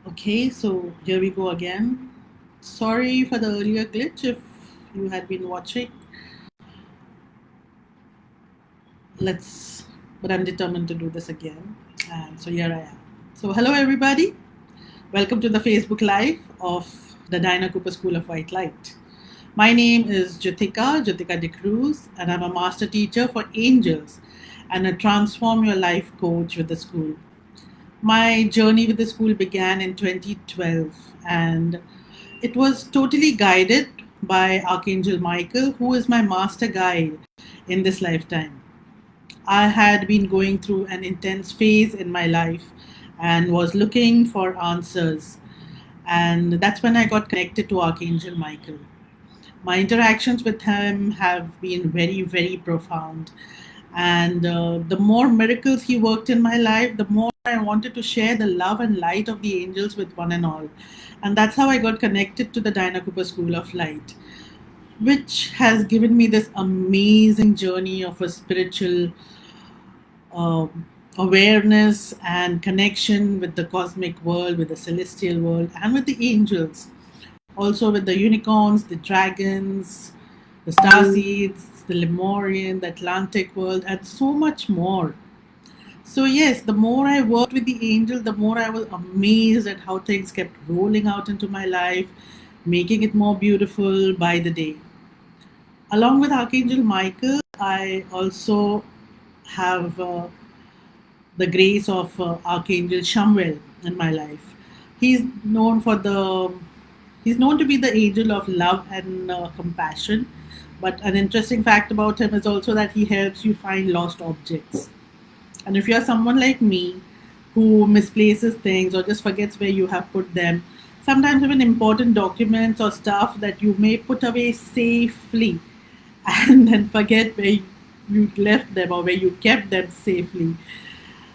Okay, so here we go again. Sorry for the earlier glitch if you had been watching. Let's, but I'm determined to do this again. And so here I am. So, hello everybody. Welcome to the Facebook Live of the Diana Cooper School of White Light. My name is Juthika Dcruz, and I'm a master teacher for angels and a transform your life coach with the school. My journey with the school began in 2012, and it was totally guided by Archangel Michael, who is my master guide in this lifetime. I had been going through an intense phase in my life and was looking for answers. And that's when I got connected to Archangel Michael. My interactions with him have been very, very profound. And the more miracles he worked in my life, the more I wanted to share the love and light of the angels with one and all. And that's how I got connected to the Diana Cooper School of Light, which has given me this amazing journey of a spiritual awareness and connection with the cosmic world, with the celestial world, and with the angels. Also with the unicorns, the dragons, the star seeds, the Lemurian, the Atlantic world, and so much more. So, yes, the more I worked with the angel, the more I was amazed at how things kept rolling out into my life, making it more beautiful by the day. Along with Archangel Michael, I also have the grace of Archangel Shamuel in my life. He's known for the he's known to be the angel of love and compassion. But an interesting fact about him is also that he helps you find lost objects. And if you're someone like me who misplaces things or just forgets where you have put them, sometimes even important documents or stuff that you may put away safely and then forget where you left them or where you kept them safely.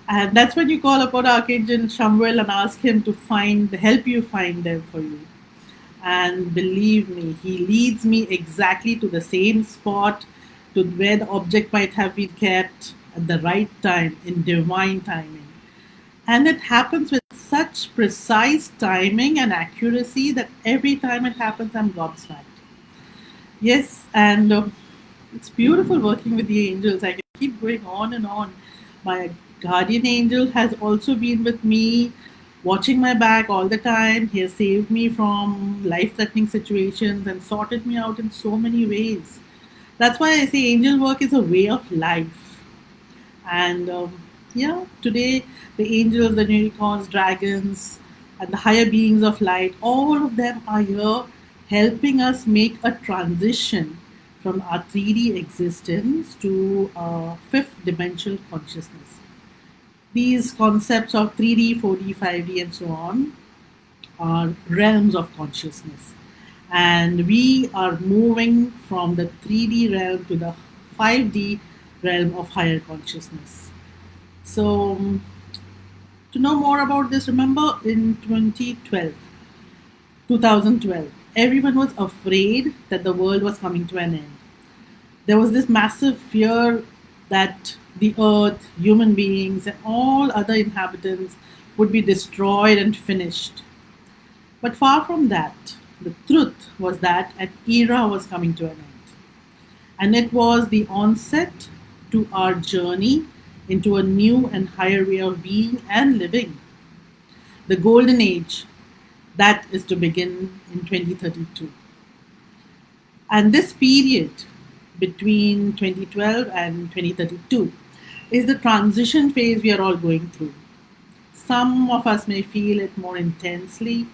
And that's when you call upon Archangel Samuel and ask him to help you find them for you. And believe me, he leads me exactly to the same spot, to where the object might have been kept at the right time, in divine timing. And it happens with such precise timing and accuracy that every time it happens, I'm gobsmacked. Yes, and it's beautiful working with the angels. I can keep going on and on. My guardian angel has also been with me, watching my back all the time. He has saved me from life threatening situations and sorted me out in so many ways. That's why I say angel work is a way of life. And yeah, today the angels, the unicorns, dragons, and the higher beings of light, all of them are here helping us make a transition from our 3D existence to fifth dimensional consciousness. These concepts of 3D, 4D, 5D, and so on are realms of consciousness. And we are moving from the 3D realm to the 5D realm of higher consciousness. So, to know more about this, remember in 2012, everyone was afraid that the world was coming to an end. There was this massive fear that the earth, human beings, and all other inhabitants would be destroyed and finished. But far from that, the truth was that an era was coming to an end. And it was the onset to our journey into a new and higher way of being and living. The golden age that is to begin in 2032. And this period between 2012 and 2032 is the transition phase we are all going through. Some of us may feel it more intensely,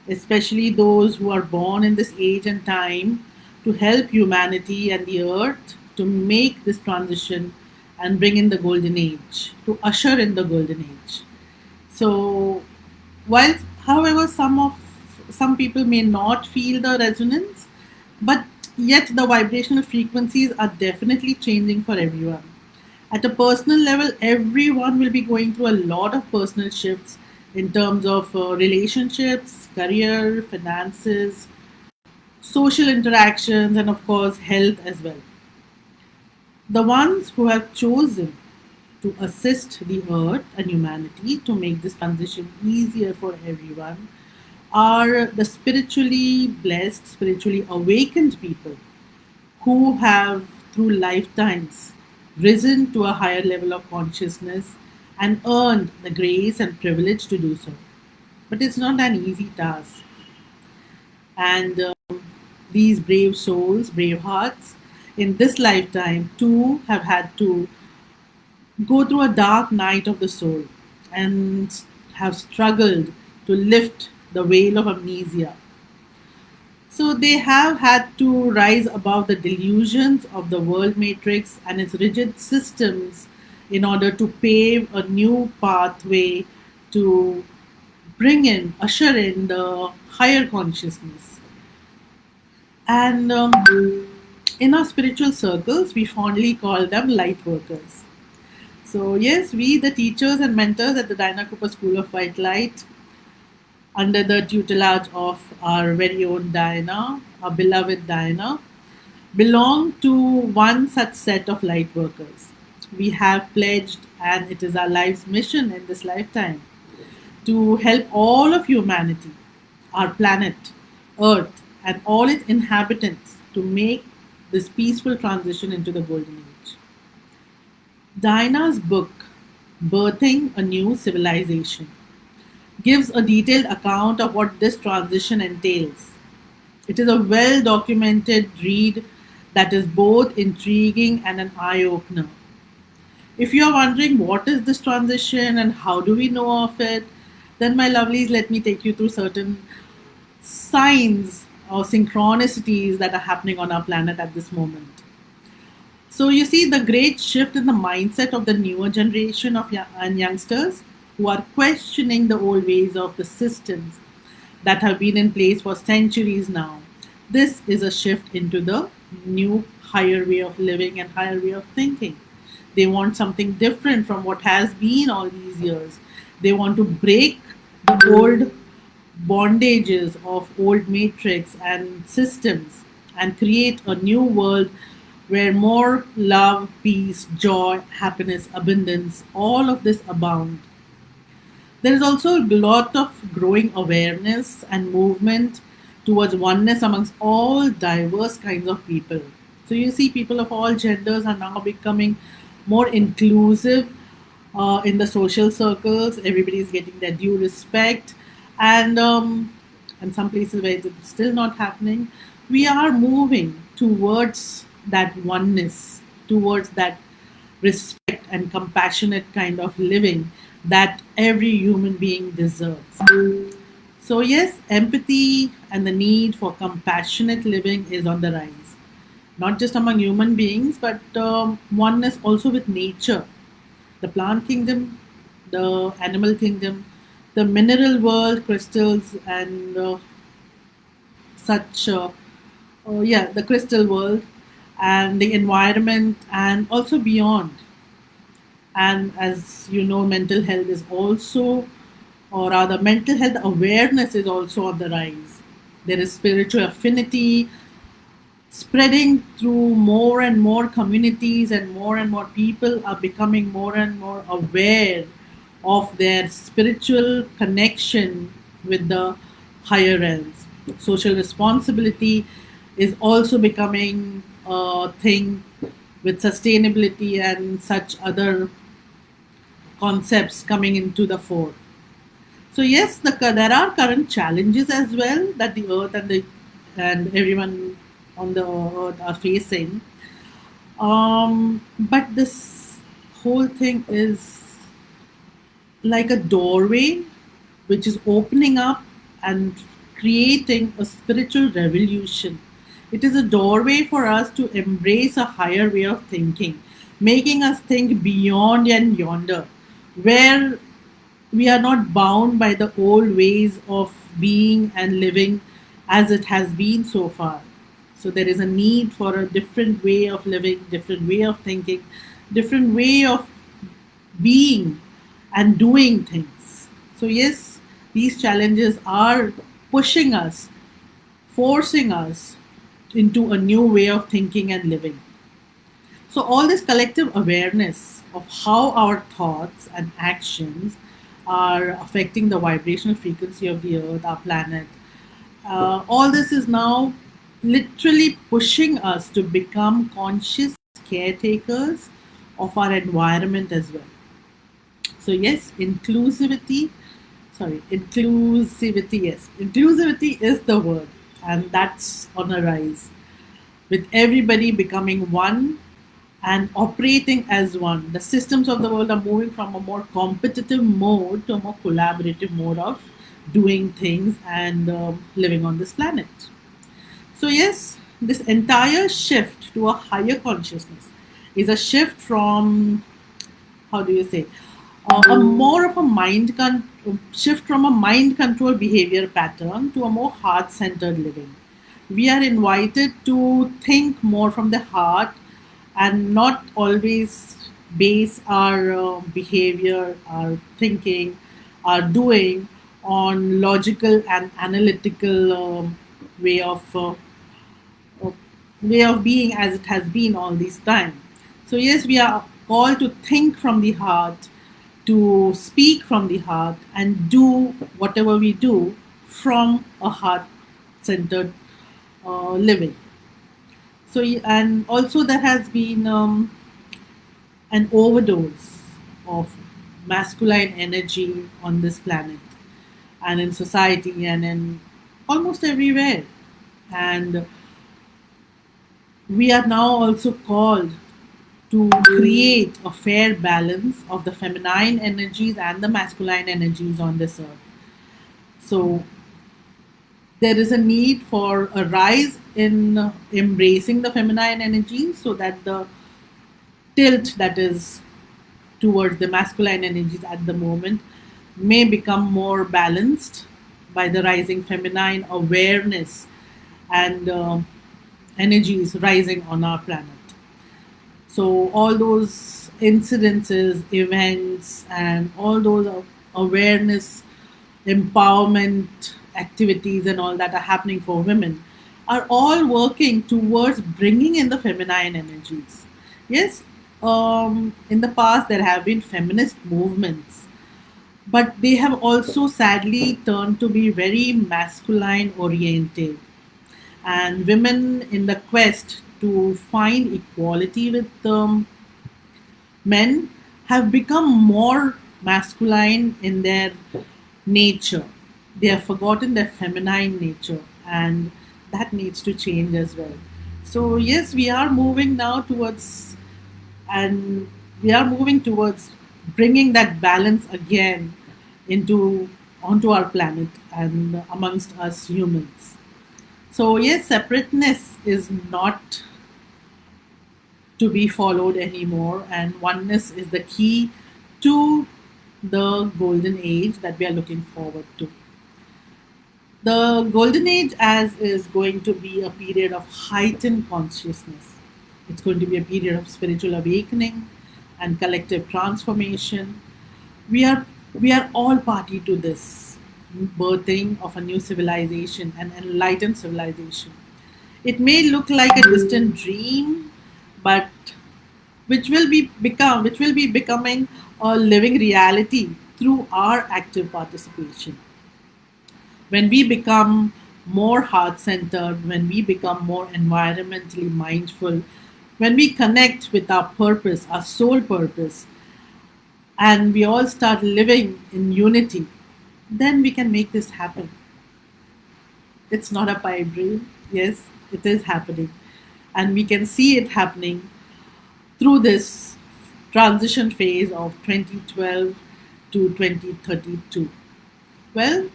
especially those who are born in this age and time to help humanity and the earth to make this transition and bring in the golden age, to usher in the golden age. So, while, however, some people may not feel the resonance, but yet the vibrational frequencies are definitely changing for everyone. At a personal level, everyone will be going through a lot of personal shifts in terms of relationships, career, finances, social interactions, and of course, health as well. The ones who have chosen to assist the earth and humanity to make this transition easier for everyone are the spiritually blessed, spiritually awakened people who have, through lifetimes, risen to a higher level of consciousness and earned the grace and privilege to do so. But it's not an easy task. And these brave souls, brave hearts, in this lifetime too have had to go through a dark night of the soul and have struggled to lift the veil of amnesia. So they have had to rise above the delusions of the world matrix and its rigid systems in order to pave a new pathway to bring in, usher in the higher consciousness. And in our spiritual circles, we fondly call them light workers. So, yes, we, the teachers and mentors at the Diana Cooper School of White Light, under the tutelage of our very own Diana, our beloved Diana, belong to one such set of light workers. We have pledged, and it is our life's mission in this lifetime, to help all of humanity, our planet, Earth, and all its inhabitants to make this peaceful transition into the golden age. Diana's book, Birthing a New Civilization, gives a detailed account of what this transition entails. It is a well documented read that is both intriguing and an eye opener. If you are wondering what is this transition and how do we know of it, then my lovelies, let me take you through certain signs or synchronicities that are happening on our planet at this moment. So you see the great shift in the mindset of the newer generation of and youngsters who are questioning the old ways of the systems that have been in place for centuries now. This is a shift into the new higher way of living and higher way of thinking. They want something different from what has been all these years. They want to break the old bondages of old matrix and systems and create a new world where more love, peace, joy, happiness, abundance, all of this abound. There is also a lot of growing awareness and movement towards oneness amongst all diverse kinds of people. So you see, people of all genders are now becoming more inclusive in the social circles. Everybody is getting their due respect, and some places where it's still not happening, we are moving towards that oneness, towards that respect and compassionate kind of living that every human being deserves. So, yes, empathy and the need for compassionate living is on the rise, not just among human beings, but oneness also with nature, the plant kingdom, the animal kingdom, the mineral world, crystals, and such. Yeah, the crystal world and the environment, and also beyond. And as you know, mental health is also, or rather, mental health awareness is also on the rise. There is spiritual affinity spreading through more and more communities, and more people are becoming more and more aware of their spiritual connection with the higher realms. Social responsibility is also becoming a thing with sustainability and such other concepts coming into the fore. So yes, there are current challenges as well that the earth and everyone on the earth are facing. But this whole thing is like a doorway which is opening up and creating a spiritual revolution. It is a doorway for us to embrace a higher way of thinking, making us think beyond and yonder, where we are not bound by the old ways of being and living as it has been so far. So there is a need for a different way of living, different way of thinking, different way of being and doing things. So yes, these challenges are pushing us, forcing us into a new way of thinking and living. So, all this collective awareness of how our thoughts and actions are affecting the vibrational frequency of the earth, our planet, all this is now literally pushing us to become conscious caretakers of our environment as well. So, yes, inclusivity is the word, and that's on a rise with everybody becoming one and operating as one. The systems of the world are moving from a more competitive mode to a more collaborative mode of doing things and living on this planet. So, yes, this entire shift to a higher consciousness is a shift from, how do you say, a more of a shift from a mind control behavior pattern to a more heart centered living. We are invited to think more from the heart and not always base our behavior, our thinking, our doing on logical and analytical way of uh, way of being as it has been all this time. So yes, we are called to think from the heart, to speak from the heart, and do whatever we do from a heart-centered living. So and also there has been an overdose of masculine energy on this planet and in society and in almost everywhere. And we are now also called to create a fair balance of the feminine energies and the masculine energies on this earth. So there is a need for a rise in embracing the feminine energies so that the tilt that is towards the masculine energies at the moment may become more balanced by the rising feminine awareness and energies rising on our planet. So all those incidences, events, and all those awareness, empowerment activities, and all that are happening for women are all working towards bringing in the feminine energies. Yes, in the past there have been feminist movements, but they have also sadly turned to be very masculine oriented, and women in the quest to find equality with men have become more masculine in their nature. They have forgotten their feminine nature, and that needs to change as well. So yes, we are moving now towards, and we are moving towards bringing that balance again into onto our planet and amongst us humans. So yes, separateness is not to be followed anymore, and oneness is the key to the golden age that we are looking forward to. The golden age as is going to be a period of heightened consciousness. It's going to be a period of spiritual awakening and collective transformation. We are all party to this birthing of a new civilization, an enlightened civilization. It may look like a distant dream, but which will be becoming a living reality through our active participation. When we become more heart centered, when we become more environmentally mindful, when we connect with our purpose, our soul purpose, and we all start living in unity, then we can make this happen. It's not a pipe dream. Yes, it is happening. And we can see it happening through this transition phase of 2012 to 2032. Well,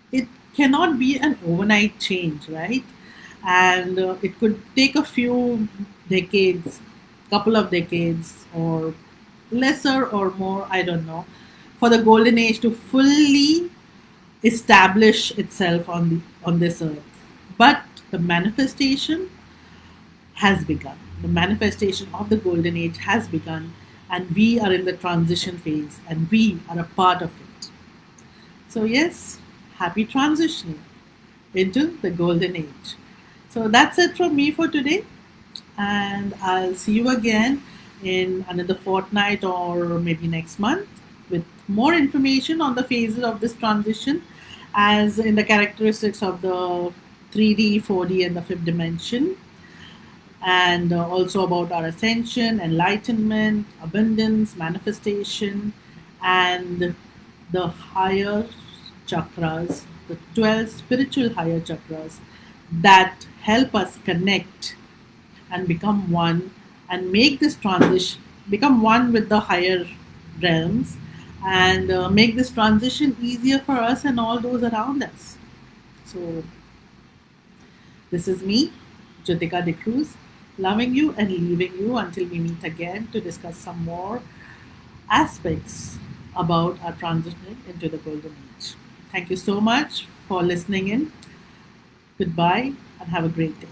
it cannot be an overnight change, right? And it could take a few decades, couple of decades, or lesser or more, I don't know, for the golden age to fully establish itself on this earth. But the manifestation has begun. The manifestation of the golden age has begun, and we are in the transition phase, and we are a part of it. So, yes, happy transitioning into the golden age. So, that's it from me for today. and I'll see you again in another fortnight or maybe next month with more information on the phases of this transition, as in the characteristics of the 3D, 4D, and the fifth dimension, and also about our ascension, enlightenment, abundance, manifestation, and the higher chakras, the 12 spiritual higher chakras that help us connect and become one and make this transition, become one with the higher realms, and make this transition easier for us and all those around us. So, this is me, Juthika Dcruz, loving you and leaving you until we meet again to discuss some more aspects about our transition into the golden age. Thank you so much for listening in. Goodbye and have a great day.